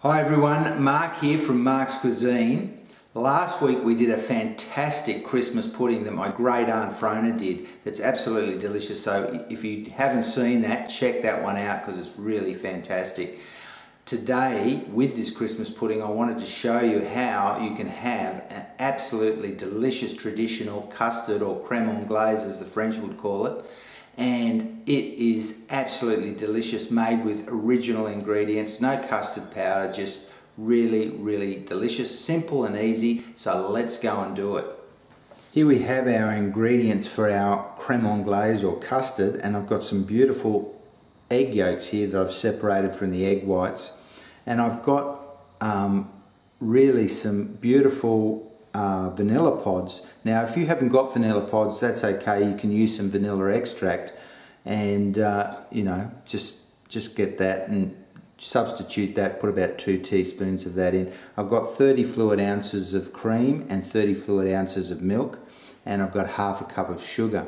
Hi everyone, Mark here from Mark's Cuisine. Last week we did a fantastic Christmas pudding that my great aunt Frona did that's absolutely delicious, so if you haven't seen that, check that one out because it's really fantastic. Today with this Christmas pudding I wanted to show you how you can have an absolutely delicious traditional custard or creme anglaise as the French would call it, and it is absolutely delicious, made with original ingredients, no custard powder, just really delicious, simple and easy. So let's go and do it. Here we have our ingredients for our creme anglaise or custard, and I've got some beautiful egg yolks here that I've separated from the egg whites, and I've got really some beautiful vanilla pods. Now if you haven't got vanilla pods, that's okay, you can use some vanilla extract and you know, just get that and substitute that, put about 2 teaspoons of that in. I've got 30 fluid ounces of cream and 30 fluid ounces of milk, and I've got half a cup of sugar.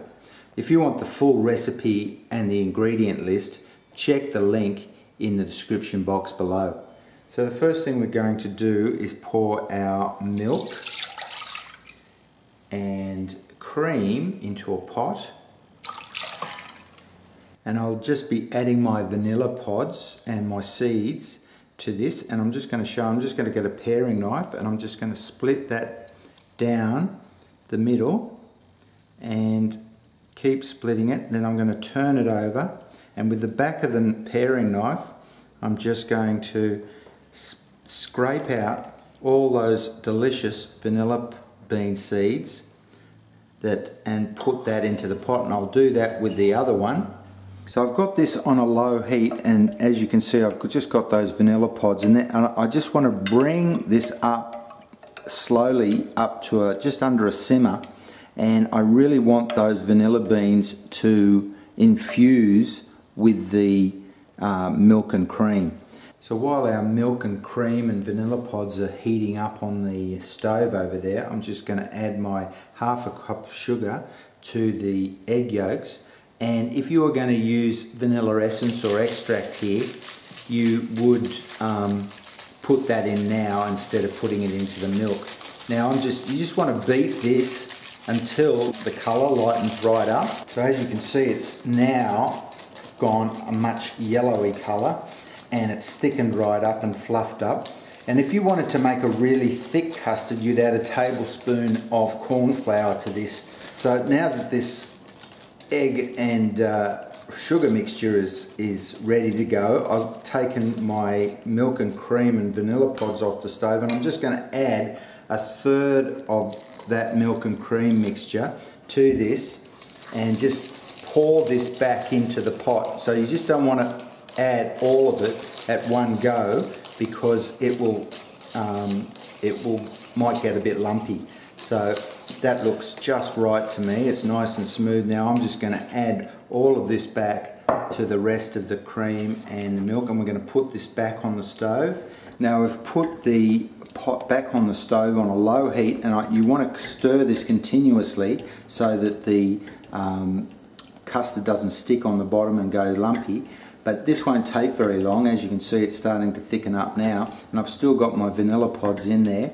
If you want the full recipe and the ingredient list, check the link in the description box below. So the first thing we're going to do is pour our milk and cream into a pot, and I'll just be adding my vanilla pods and my seeds to this, and I'm just going to get a paring knife and I'm just going to split that down the middle and keep splitting it. Then I'm going to turn it over, and with the back of the paring knife I'm just going to scrape out all those delicious vanilla bean seeds and put that into the pot, and I'll do that with the other one. So I've got this on a low heat, and as you can see I've just got those vanilla pods in there, and I just want to bring this up slowly up to just under a simmer, and I really want those vanilla beans to infuse with the milk and cream. So while our milk and cream and vanilla pods are heating up on the stove over there, I'm just going to add my half a cup of sugar to the egg yolks. And if you are going to use vanilla essence or extract here, you would put that in now instead of putting it into the milk. Now you just want to beat this until the colour lightens right up. So as you can see, it's now gone a much yellowy colour, and it's thickened right up and fluffed up. And if you wanted to make a really thick custard, you'd add a tablespoon of corn flour to this. So now that this egg and sugar mixture is ready to go, I've taken my milk and cream and vanilla pods off the stove, and I'm just going to add a third of that milk and cream mixture to this and just pour this back into the pot. So you just don't want to add all of it at one go, because it might get a bit lumpy. So that looks just right to me. It's nice and smooth. Now I'm just going to add all of this back to the rest of the cream and the milk, and we're going to put this back on the stove. Now we've put the pot back on the stove on a low heat, and you want to stir this continuously so that the custard doesn't stick on the bottom and go lumpy. But this won't take very long. As you can see, it's starting to thicken up now, and I've still got my vanilla pods in there.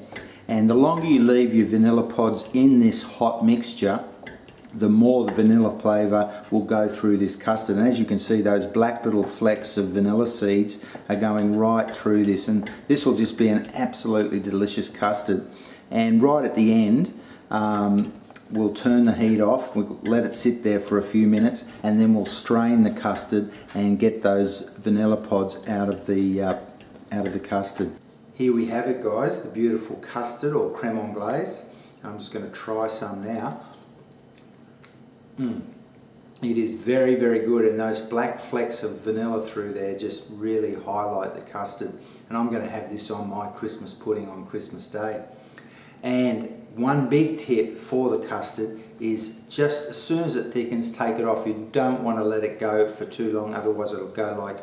And the longer you leave your vanilla pods in this hot mixture, the more the vanilla flavour will go through this custard. And as you can see, those black little flecks of vanilla seeds are going right through this, and this will just be an absolutely delicious custard. And right at the end, we'll turn the heat off, we'll let it sit there for a few minutes, and then we'll strain the custard and get those vanilla pods out of the custard. Here we have it, guys, the beautiful custard or creme anglaise. I'm just going to try some now. It is very good, and those black flecks of vanilla through there just really highlight the custard. And I'm going to have this on my Christmas pudding on Christmas Day. And one big tip for the custard is just as soon as it thickens, take it off. You don't want to let it go for too long, otherwise it'll go like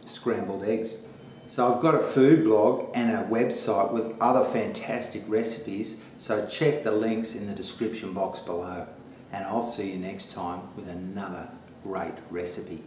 scrambled eggs. So I've got a food blog and a website with other fantastic recipes, so check the links in the description box below. And I'll see you next time with another great recipe.